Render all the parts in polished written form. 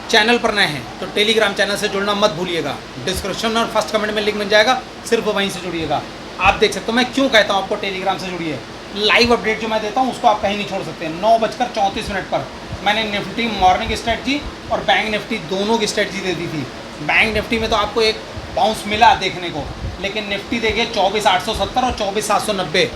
Channel पर नए हैं तो टेलीग्राम चैनल से जुड़ना मत भूलिएगा। डिस्क्रिप्शन और फर्स्ट कमेंट में लिंक मिल जाएगा, सिर्फ वहीं से जुड़िएगा। आप देख सकते हो मैं क्यों कहता हूँ आपको टेलीग्राम से जुड़िए। लाइव अपडेट जो मैं देता हूँ उसको आप कहीं नहीं छोड़ सकते। 9:34 पर मैंने निफ्टी मॉर्निंग स्ट्रेटजी और बैंक निफ्टी दोनों की स्ट्रेटजी दे दी थी। बैंक निफ्टी में तो आपको एक बाउंस मिला देखने को, लेकिन निफ्टी देखिए 24,870 और 24,790।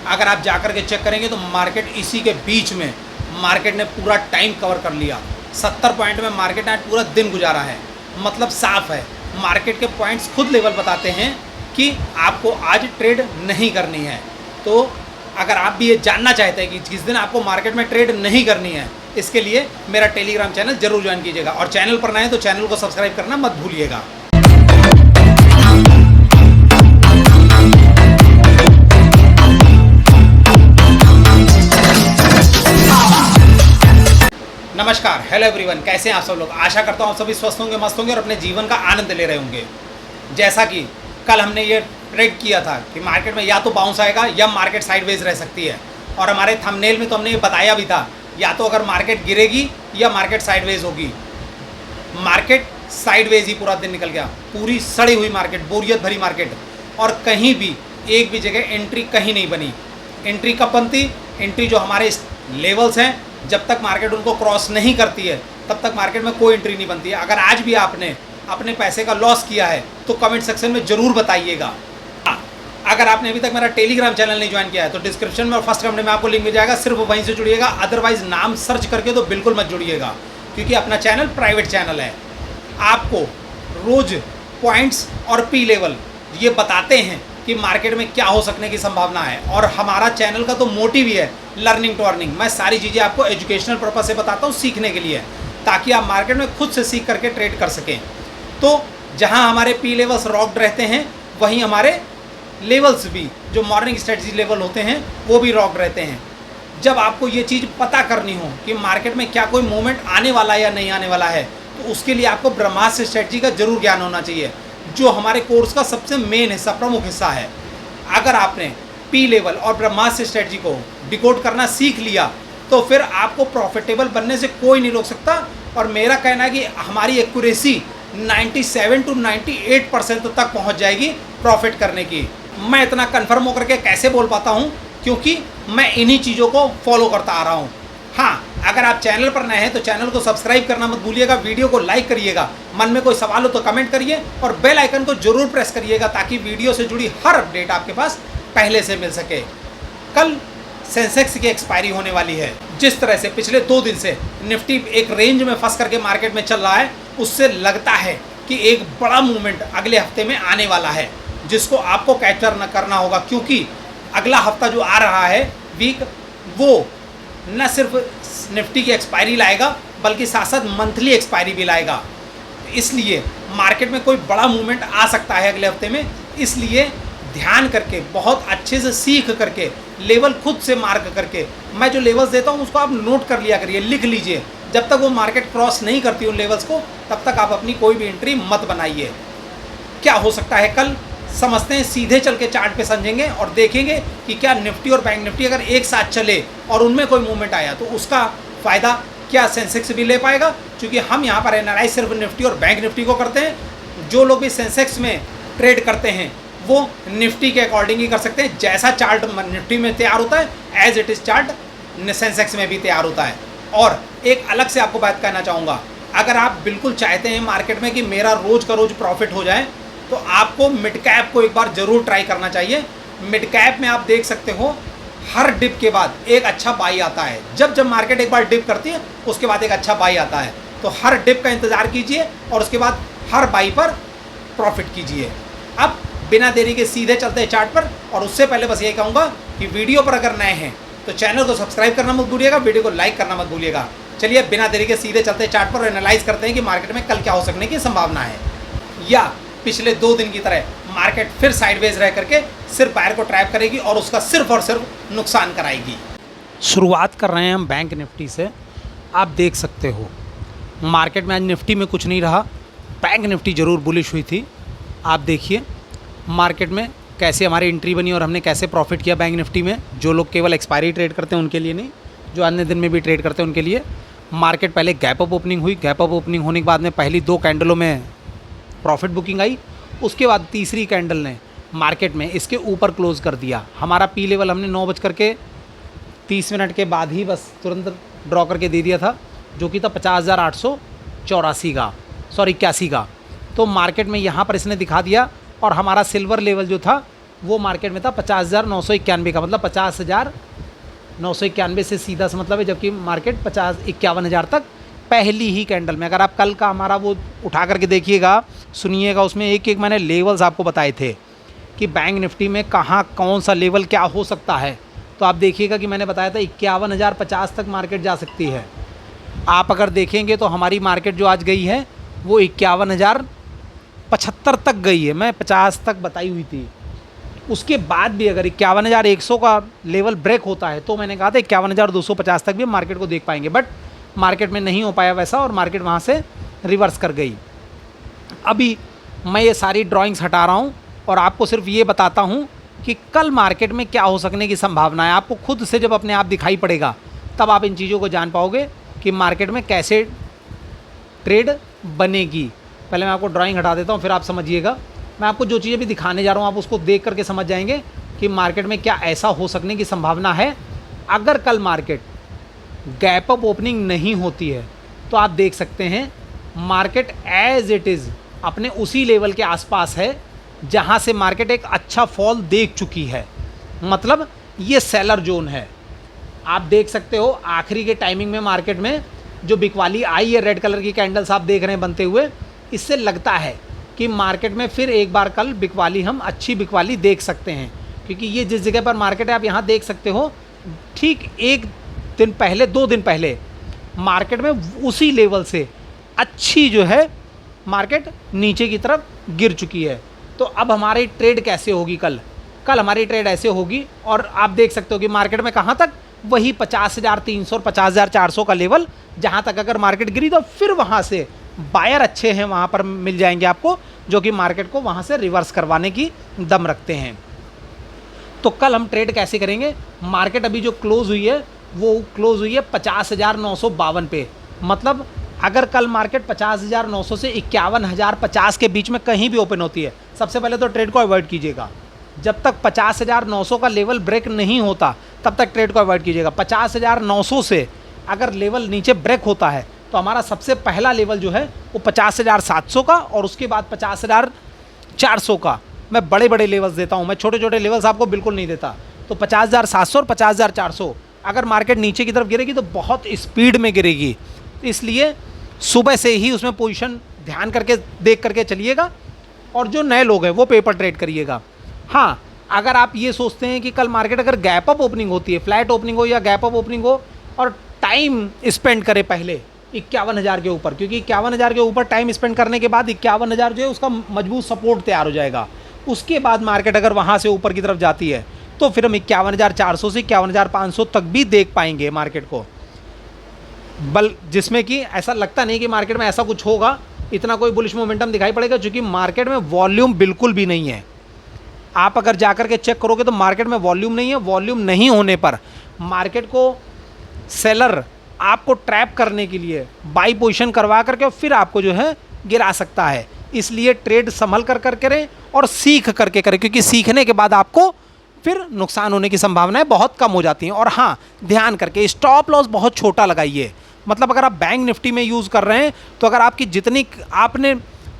अगर आप जाकर के चेक करेंगे तो मार्केट इसी के बीच में मार्केट ने पूरा टाइम कवर कर लिया। 70 पॉइंट में मार्केट ने आज पूरा दिन गुजारा है। मतलब साफ है, मार्केट के पॉइंट्स खुद लेवल बताते हैं कि आपको आज ट्रेड नहीं करनी है। तो अगर आप भी ये जानना चाहते हैं कि जिस दिन आपको मार्केट में ट्रेड नहीं करनी है, इसके लिए मेरा टेलीग्राम चैनल जरूर ज्वाइन कीजिएगा। और चैनल पर नए हैं तो चैनल को सब्सक्राइब करना मत भूलिएगा। नमस्कार, हेलो एवरीवन, कैसे हैं आप सब लोग। आशा करता हूँ आप सभी स्वस्थ होंगे, मस्त होंगे और अपने जीवन का आनंद ले रहे होंगे। जैसा कि कल हमने ये ट्रेड किया था कि मार्केट में या तो बाउंस आएगा या मार्केट साइडवेज रह सकती है। और हमारे थंबनेल में तो हमने ये बताया भी था, या तो अगर मार्केट गिरेगी या मार्केट साइडवेज होगी। मार्केट साइडवेज ही पूरा दिन निकल गया, पूरी सड़ी हुई मार्केट, बोरियत भरी मार्केट, और कहीं भी एक भी जगह एंट्री कहीं नहीं बनी। एंट्री कब बनती? एंट्री जो हमारे लेवल्स हैं, जब तक मार्केट उनको क्रॉस नहीं करती है तब तक मार्केट में कोई एंट्री नहीं बनती है। अगर आज भी आपने अपने पैसे का लॉस किया है तो कमेंट सेक्शन में ज़रूर बताइएगा। अगर आपने अभी तक मेरा टेलीग्राम चैनल नहीं ज्वाइन किया है तो डिस्क्रिप्शन में और फर्स्ट कमेंट में आपको लिंक मिल जाएगा, सिर्फ वहीं से जुड़िएगा। अदरवाइज नाम सर्च करके तो बिल्कुल मत जुड़िएगा, क्योंकि अपना चैनल प्राइवेट चैनल है। आपको रोज़ पॉइंट्स और पी लेवल ये बताते हैं कि मार्केट में क्या हो सकने की संभावना है। और हमारा चैनल का तो मोटिव ही है लर्निंग टू अर्निंग। मैं सारी चीज़ें आपको एजुकेशनल पर्पज से बताता हूँ, सीखने के लिए, ताकि आप मार्केट में खुद से सीख करके ट्रेड कर सकें। तो जहाँ हमारे पी लेवल्स रॉक्ड रहते हैं, वहीं हमारे लेवल्स भी जो मॉर्निंग स्ट्रेटजी लेवल होते हैं वो भी रॉक्ड रहते हैं। जब आपको ये चीज़ पता करनी हो कि मार्केट में क्या कोई मूवमेंट आने वाला है या नहीं आने वाला है, तो उसके लिए आपको ब्रह्मास्त्र स्ट्रेटजी का जरूर ज्ञान होना चाहिए, जो हमारे कोर्स का सबसे मेन हिस्सा, प्रमुख हिस्सा है। अगर आपने पी लेवल और ब्रह्मास्त्र स्ट्रेटजी को डिकोड करना सीख लिया तो फिर आपको प्रॉफिटेबल बनने से कोई नहीं रोक सकता। और मेरा कहना है कि हमारी एक्यूरेसी 97 to 98% तक पहुंच जाएगी प्रॉफिट करने की। मैं इतना कन्फर्म होकर के कैसे बोल पाता हूं? क्योंकि मैं इन्हीं चीज़ों को फॉलो करता आ रहा हूं। हाँ, अगर आप चैनल पर नए हैं तो चैनल को सब्सक्राइब करना मत भूलिएगा, वीडियो को लाइक करिएगा, मन में कोई सवाल हो तो कमेंट करिए और बेल आइकन को जरूर प्रेस करिएगा, ताकि वीडियो से जुड़ी हर अपडेट आपके पास पहले से मिल सके। कल सेंसेक्स की एक्सपायरी होने वाली है। जिस तरह से पिछले 2 दिन से निफ्टी एक रेंज में फंस करके मार्केट में चल रहा है, उससे लगता है कि एक बड़ा मूवमेंट अगले हफ्ते में आने वाला है, जिसको आपको कैप्चर न करना होगा। क्योंकि अगला हफ्ता जो आ रहा है वीक, वो न सिर्फ निफ्टी की एक्सपायरी लाएगा बल्कि साथ साथ मंथली एक्सपायरी भी लाएगा। इसलिए मार्केट में कोई बड़ा मूवमेंट आ सकता है अगले हफ्ते में। इसलिए ध्यान करके, बहुत अच्छे से सीख करके, लेवल खुद से मार्क करके, मैं जो लेवल्स देता हूँ उसको आप नोट कर लिया करिए, लिख लीजिए। जब तक वो मार्केट क्रॉस नहीं करती उन लेवल्स को, तब तक आप अपनी कोई भी एंट्री मत बनाइए। क्या हो सकता है कल, समझते हैं। सीधे चल के चार्ट पे समझेंगे और देखेंगे कि क्या निफ्टी और बैंक निफ्टी अगर एक साथ चले और उनमें कोई मूवमेंट आया तो उसका फ़ायदा क्या सेंसेक्स भी ले पाएगा। क्योंकि हम यहाँ पर एनालाइज सिर्फ निफ्टी और बैंक निफ्टी को करते हैं। जो लोग भी सेंसेक्स में ट्रेड करते हैं वो निफ्टी के अकॉर्डिंग ही कर सकते हैं। जैसा चार्ट निफ्टी में तैयार होता है, as it is chart Sensex में भी तैयार होता है। और एक अलग से आपको बात कहना चाहूँगा, अगर आप बिल्कुल चाहते हैं मार्केट में कि मेरा रोज़ का रोज़ प्रॉफिट हो जाए, तो आपको मिड कैप को एक बार ज़रूर ट्राई करना चाहिए। मिड कैप में आप देख सकते हो हर डिप के बाद एक अच्छा बाई आता है। जब मार्केट एक बार डिप करती है उसके बाद एक अच्छा बाई आता है। तो हर डिप का इंतज़ार कीजिए और उसके बाद हर बाई पर प्रॉफिट कीजिए। अब बिना देरी के सीधे चलते हैं चार्ट पर। और उससे पहले बस यही कहूँगा कि वीडियो पर अगर नए हैं तो चैनल को सब्सक्राइब करना मत भूलिएगा, वीडियो को लाइक करना मत भूलिएगा। चलिए बिना देरी के सीधे चलते हैं चार्ट पर और एनालाइज करते हैं कि मार्केट में कल क्या हो सकने की संभावना है। या पिछले 2 दिन की तरह मार्केट फिर साइडवेज रह करके सिर्फ बायर को ट्रैप करेगी और उसका सिर्फ और सिर्फ नुकसान कराएगी। शुरुआत कर रहे हैं हम बैंक निफ्टी से। आप देख सकते हो मार्केट में आज निफ्टी में कुछ नहीं रहा, बैंक निफ्टी ज़रूर बुलिश हुई थी। आप देखिए मार्केट में कैसे हमारी एंट्री बनी और हमने कैसे प्रॉफिट किया बैंक निफ्टी में। जो लोग केवल एक्सपायरी ट्रेड करते हैं उनके लिए नहीं, जो अन्य दिन में भी ट्रेड करते हैं उनके लिए। मार्केट पहले गैप अप ओपनिंग हुई, गैप अप ओपनिंग होने के बाद में पहली 2 कैंडलों में प्रॉफिट बुकिंग आई, उसके बाद तीसरी कैंडल ने मार्केट में इसके ऊपर क्लोज़ कर दिया। हमारा पी लेवल हमने 9:30 के बाद ही बस तुरंत ड्रॉ करके दे दिया था, जो कि था 50,884 का, सॉरी 81 का। तो मार्केट में यहाँ पर इसने दिखा दिया, और हमारा सिल्वर लेवल जो था वो मार्केट में था 50,991 का, मतलब 50,991 से सीधा सा मतलब है, जबकि मार्केट 51,000 तक पहली ही कैंडल में। अगर आप कल का हमारा वो उठा करके देखिएगा, सुनिएगा, उसमें एक एक मैंने लेवल्स आपको बताए थे कि बैंक निफ्टी में कहाँ कौन सा लेवल क्या हो सकता है। तो आप देखिएगा कि मैंने बताया था 51,050 तक मार्केट जा सकती है। आप अगर देखेंगे तो हमारी मार्केट जो आज गई है वो 51,075 तक गई है, मैं 50 तक बताई हुई थी। उसके बाद भी अगर 51,100 का लेवल ब्रेक होता है तो मैंने कहा था 51,250 तक भी मार्केट को देख पाएंगे, बट मार्केट में नहीं हो पाया वैसा, और मार्केट वहाँ से रिवर्स कर गई। अभी मैं ये सारी ड्राइंग्स हटा रहा हूँ और आपको सिर्फ ये बताता हूँ कि कल मार्केट में क्या हो सकने की संभावना है। आपको खुद से जब अपने आप दिखाई पड़ेगा तब आप इन चीज़ों को जान पाओगे कि मार्केट में कैसे ट्रेड बनेगी। पहले मैं आपको ड्राइंग हटा देता हूँ, फिर आप समझिएगा। मैं आपको जो चीज़ें भी दिखाने जा रहा हूँ आप उसको देख करके समझ जाएंगे कि मार्केट में क्या ऐसा हो सकने की संभावना है। अगर कल मार्केट गैप अप ओपनिंग नहीं होती है तो आप देख सकते हैं मार्केट एज इट इज़ अपने उसी लेवल के आसपास है जहां से मार्केट एक अच्छा फॉल देख चुकी है, मतलब ये सेलर जोन है। आप देख सकते हो आखिरी के टाइमिंग में मार्केट में जो बिकवाली आई है, रेड कलर की कैंडल्स आप देख रहे हैं बनते हुए, इससे लगता है कि मार्केट में फिर एक बार कल बिकवाली, हम अच्छी बिकवाली देख सकते हैं। क्योंकि ये जिस जगह पर मार्केट है आप यहाँ देख सकते हो, ठीक 1 दिन पहले 2 दिन पहले मार्केट में उसी लेवल से अच्छी जो है मार्केट नीचे की तरफ गिर चुकी है। तो अब हमारी ट्रेड कैसे होगी कल हमारी ट्रेड ऐसे होगी, और आप देख सकते हो कि मार्केट में कहाँ तक, वही 50,300 और 50,400 का लेवल, जहाँ तक अगर मार्केट गिरी तो फिर वहाँ से बायर अच्छे हैं, वहाँ पर मिल जाएंगे आपको, जो कि मार्केट को वहाँ से रिवर्स करवाने की दम रखते हैं। तो कल हम ट्रेड कैसे करेंगे। मार्केट अभी जो क्लोज हुई है वो क्लोज हुई है 50,952 पे, मतलब अगर कल मार्केट 50,900 से 51,050 के बीच में कहीं भी ओपन होती है, सबसे पहले तो ट्रेड को अवॉइड कीजिएगा। जब तक 50,900 का लेवल ब्रेक नहीं होता तब तक ट्रेड को अवॉइड कीजिएगा। 50,900 से अगर लेवल नीचे ब्रेक होता है तो हमारा सबसे पहला लेवल जो है वो 50,700 का, और उसके बाद 50,400 का। मैं बड़े बड़े लेवल्स देता हूँ, मैं छोटे छोटे लेवल्स आपको बिल्कुल नहीं देता। तो 50,700 और 50,400 अगर मार्केट नीचे की तरफ गिरेगी तो बहुत स्पीड में गिरेगी, इसलिए सुबह से ही उसमें पोजीशन ध्यान करके देख करके चलिएगा। और जो नए लोग हैं वो पेपर ट्रेड करिएगा। हाँ, अगर आप ये सोचते हैं कि कल मार्केट अगर गैप अप ओपनिंग होती है, फ्लैट ओपनिंग हो या गैप अप ओपनिंग हो, और टाइम स्पेंड करे पहले 51,000 के ऊपर, क्योंकि 51,000 के ऊपर टाइम स्पेंड करने के बाद 51,000 जो है उसका मजबूत सपोर्ट तैयार हो जाएगा। उसके बाद मार्केट अगर वहाँ से ऊपर की तरफ जाती है तो फिर हम 51,400 से 51,500 तक भी देख पाएंगे मार्केट को, जिसमें कि ऐसा लगता नहीं कि मार्केट में ऐसा कुछ होगा, इतना कोई बुलिश मोमेंटम दिखाई पड़ेगा, क्योंकि मार्केट में वॉल्यूम बिल्कुल भी नहीं है। आप अगर जाकर के चेक करोगे तो मार्केट में वॉल्यूम नहीं है। वॉल्यूम नहीं होने पर मार्केट को सेलर आपको ट्रैप करने के लिए बाई पोजीशन करवा करके और फिर आपको जो है गिरा सकता है। इसलिए ट्रेड संभल कर करें और सीख करके करें, क्योंकि सीखने के बाद आपको फिर नुकसान होने की संभावनाएं बहुत कम हो जाती हैं। और हाँ, ध्यान करके स्टॉप लॉस बहुत छोटा लगाइए। मतलब अगर आप बैंक निफ्टी में यूज़ कर रहे हैं तो अगर आपकी जितनी आपने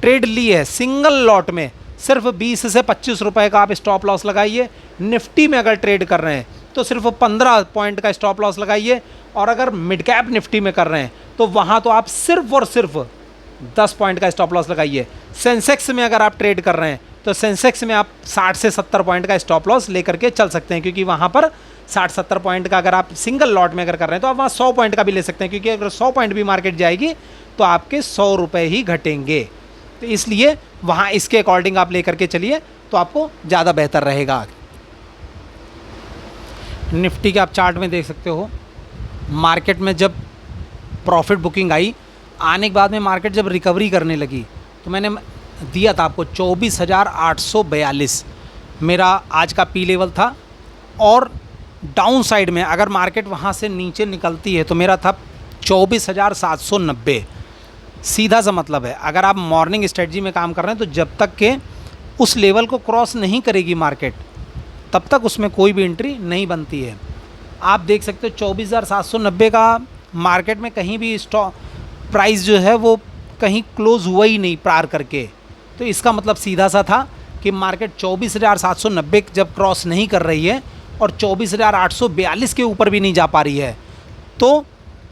ट्रेड ली है सिंगल लॉट में, सिर्फ 20 से 25 रुपए का आप स्टॉप लॉस लगाइए। निफ्टी में अगर ट्रेड कर रहे हैं तो सिर्फ 15 पॉइंट का स्टॉप लॉस लगाइए। और अगर मिड कैप निफ्टी में कर रहे हैं तो वहाँ तो आप सिर्फ और सिर्फ 10 पॉइंट का स्टॉप लॉस लगाइए। सेंसेक्स में अगर आप ट्रेड कर रहे हैं तो सेंसेक्स में आप 60 से 70 पॉइंट का स्टॉप लॉस लेकर के चल सकते हैं, क्योंकि वहाँ पर 60-70 पॉइंट का अगर आप सिंगल लॉट में अगर कर रहे हैं तो आप वहाँ 100 पॉइंट का भी ले सकते हैं, क्योंकि अगर 100 पॉइंट भी मार्केट जाएगी तो आपके 100 रुपये ही घटेंगे। तो इसलिए वहाँ इसके अकॉर्डिंग आप लेकर के चलिए तो आपको ज़्यादा बेहतर रहेगा। निफ्टी के आप चार्ट में देख सकते हो, मार्केट में जब प्रॉफिट बुकिंग आई, आने के बाद में मार्केट जब रिकवरी करने लगी तो मैंने दिया था आपको 24,842 मेरा आज का पी लेवल था। और डाउन साइड में अगर मार्केट वहाँ से नीचे निकलती है तो मेरा था 24,790। सीधा सा मतलब है, अगर आप मॉर्निंग स्ट्रेटजी में काम कर रहे हैं तो जब तक के उस लेवल को क्रॉस नहीं करेगी मार्केट, तब तक उसमें कोई भी एंट्री नहीं बनती है। आप देख सकते हो 24,790 का मार्केट में कहीं भी स्टॉक प्राइस जो है वो कहीं क्लोज हुआ ही नहीं पार करके। तो इसका मतलब सीधा सा था कि मार्केट 24,790 जब क्रॉस नहीं कर रही है और 24,842 के ऊपर भी नहीं जा पा रही है, तो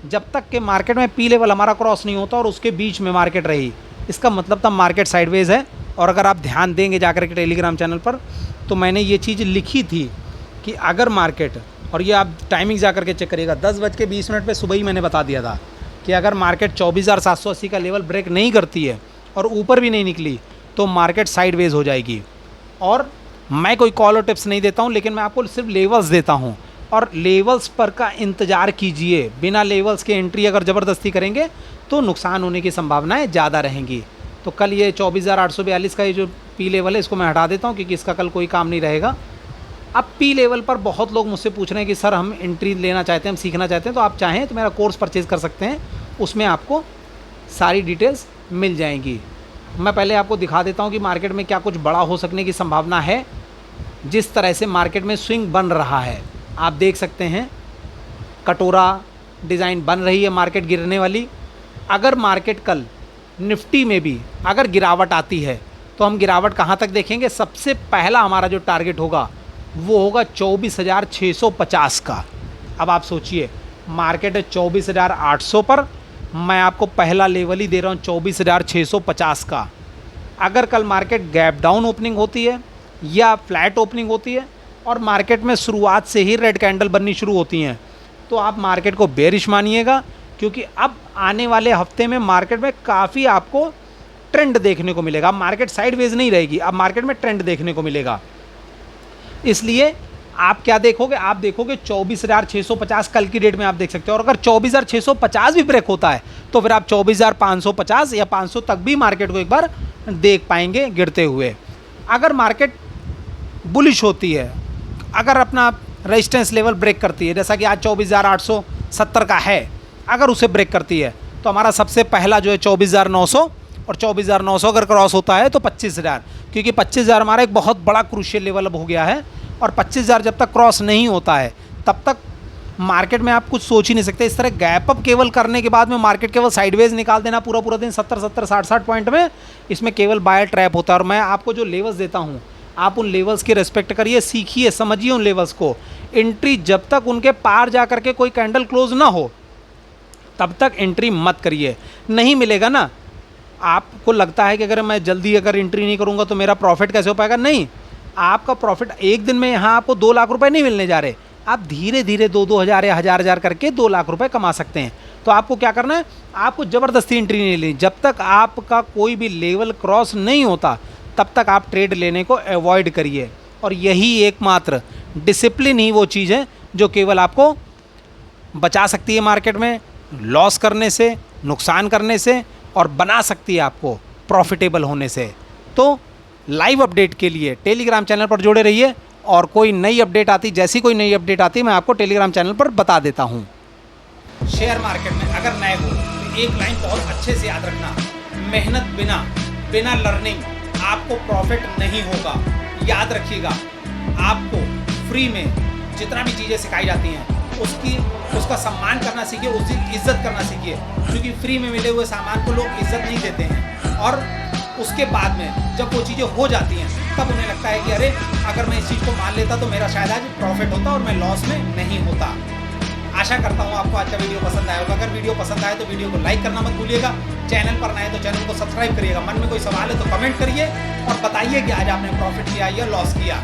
जब तक के मार्केट में पी लेवल हमारा क्रॉस नहीं होता और उसके बीच में मार्केट रही, इसका मतलब तब मार्केट साइडवेज है। और अगर आप ध्यान देंगे जाकर के टेलीग्राम चैनल पर, तो मैंने ये चीज़ लिखी थी कि अगर मार्केट, और ये आप टाइमिंग जा कर के चेक करिएगा, 10:20 पे सुबह ही मैंने बता दिया था कि अगर मार्केट 24,780 का लेवल ब्रेक नहीं करती है और ऊपर भी नहीं निकली तो मार्केट साइडवेज हो जाएगी। और मैं कोई कॉल और टिप्स नहीं देता हूँ, लेकिन मैं आपको सिर्फ लेवल्स देता हूँ, और लेवल्स पर का इंतज़ार कीजिए। बिना लेवल्स के एंट्री अगर ज़बरदस्ती करेंगे तो नुकसान होने की संभावनाएं ज़्यादा रहेंगी। तो कल ये 24,842 का ये जो पी लेवल है, इसको मैं हटा देता हूँ क्योंकि इसका कल कोई काम नहीं रहेगा। अब पी लेवल पर बहुत लोग मुझसे पूछ रहे हैं कि सर हम एंट्री लेना चाहते हैं, हम सीखना चाहते हैं, तो आप चाहें तो मेरा कोर्स परचेज़ कर सकते हैं, उसमें आपको सारी डिटेल्स मिल जाएंगी। मैं पहले आपको दिखा देता हूँ कि मार्केट में क्या कुछ बड़ा हो सकने की संभावना है। जिस तरह से मार्केट में स्विंग बन रहा है, आप देख सकते हैं कटोरा डिज़ाइन बन रही है मार्केट गिरने वाली। अगर मार्केट कल निफ्टी में भी अगर गिरावट आती है तो हम गिरावट कहाँ तक देखेंगे? सबसे पहला हमारा जो टारगेट होगा वो होगा 24,650 का। अब आप सोचिए, मार्केट है 24,800 पर, मैं आपको पहला लेवल ही दे रहा हूँ 24,650 का। अगर कल मार्केट गैप डाउन ओपनिंग होती है या फ्लैट ओपनिंग होती है और मार्केट में शुरुआत से ही रेड कैंडल बननी शुरू होती हैं, तो आप मार्केट को बेरिश मानिएगा, क्योंकि अब आने वाले हफ्ते में मार्केट में काफ़ी आपको ट्रेंड देखने को मिलेगा। मार्केट साइडवेज नहीं रहेगी, अब मार्केट में ट्रेंड देखने को मिलेगा। इसलिए आप क्या देखोगे? आप देखोगे 24,650 कल की डेट में आप देख सकते हो। और अगर 24,650 भी ब्रेक होता है तो फिर आप 24,550 या 500 तक भी मार्केट को एक बार देख पाएंगे गिरते हुए। अगर मार्केट बुलिश होती है, अगर अपना रेजिस्टेंस लेवल ब्रेक करती है, जैसा कि आज 24,870 का है, अगर उसे ब्रेक करती है तो हमारा सबसे पहला जो है 24,900, और 24,900 अगर क्रॉस होता है तो 25,000, क्योंकि 25,000 हमारा एक बहुत बड़ा क्रूशियल लेवल अब हो गया है। और 25,000 जब तक क्रॉस नहीं होता है तब तक मार्केट में आप कुछ सोच ही नहीं सकते। इस तरह गैप अप केवल करने के बाद में मार्केट केवल साइडवेज निकाल देना पूरा दिन 70 60 पॉइंट में, इसमें केवल बायर ट्रैप होता है। और मैं आपको जो लेवल्स देता हूँ, आप उन लेवल्स की रिस्पेक्ट करिए, सीखिए, समझिए उन लेवल्स को। एंट्री जब तक उनके पार जा करके कोई कैंडल क्लोज ना हो तब तक एंट्री मत करिए। नहीं मिलेगा ना, आपको लगता है कि अगर मैं जल्दी अगर एंट्री नहीं करूंगा तो मेरा प्रॉफिट कैसे हो पाएगा? नहीं, आपका प्रॉफिट एक दिन में यहाँ आपको 2 लाख रुपए नहीं मिलने जा रहे। आप धीरे धीरे 2-2 हज़ार या हज़ार करके 2 लाख रुपए कमा सकते हैं। तो आपको क्या करना है? आपको ज़बरदस्ती एंट्री नहीं लेनी। जब तक आपका कोई भी लेवल क्रॉस नहीं होता तब तक आप ट्रेड लेने को अवॉइड करिए। और यही एकमात्र डिसिप्लिन ही वो चीज़ है जो केवल आपको बचा सकती है मार्केट में लॉस करने से, नुकसान करने से, और बना सकती है आपको प्रॉफिटेबल होने से। तो लाइव अपडेट के लिए टेलीग्राम चैनल पर जुड़े रहिए, और कोई नई अपडेट आती, जैसी कोई नई अपडेट आती मैं आपको टेलीग्राम चैनल पर बता देता हूँ। शेयर मार्केट में अगर नए हो तो एक लाइन बहुत अच्छे से याद रखना, मेहनत बिना लर्निंग आपको प्रॉफिट नहीं होगा। याद रखिएगा, आपको फ्री में जितना भी चीज़ें सिखाई जाती हैं उसका सम्मान करना सीखिए, उसकी इज्जत करना सीखिए, क्योंकि फ्री में मिले हुए सामान को लोग इज्जत नहीं देते हैं। और उसके बाद में जब वो चीज़ें हो जाती हैं तब उन्हें लगता है कि अरे अगर मैं इस चीज़ को मान लेता तो मेरा शायद आज प्रॉफिट होता और मैं लॉस में नहीं होता। आशा करता हूँ आपको आज का वीडियो पसंद आया होगा। अगर वीडियो पसंद आए तो वीडियो को लाइक करना मत भूलिएगा। चैनल पर नए तो चैनल को सब्सक्राइब करिएगा। मन में कोई सवाल है तो कमेंट करिए और बताइए कि आज आपने प्रॉफिट किया या लॉस किया,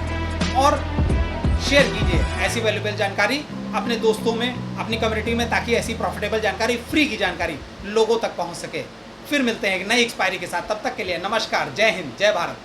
और शेयर कीजिए ऐसी वैल्यूएबल जानकारी अपने दोस्तों में, अपनी कम्युनिटी में, ताकि ऐसी प्रॉफिटेबल जानकारी, फ्री की जानकारी लोगों तक पहुंच सके। फिर मिलते हैं एक नई एक्सपायरी के साथ, तब तक के लिए नमस्कार, जय हिंद, जय भारत।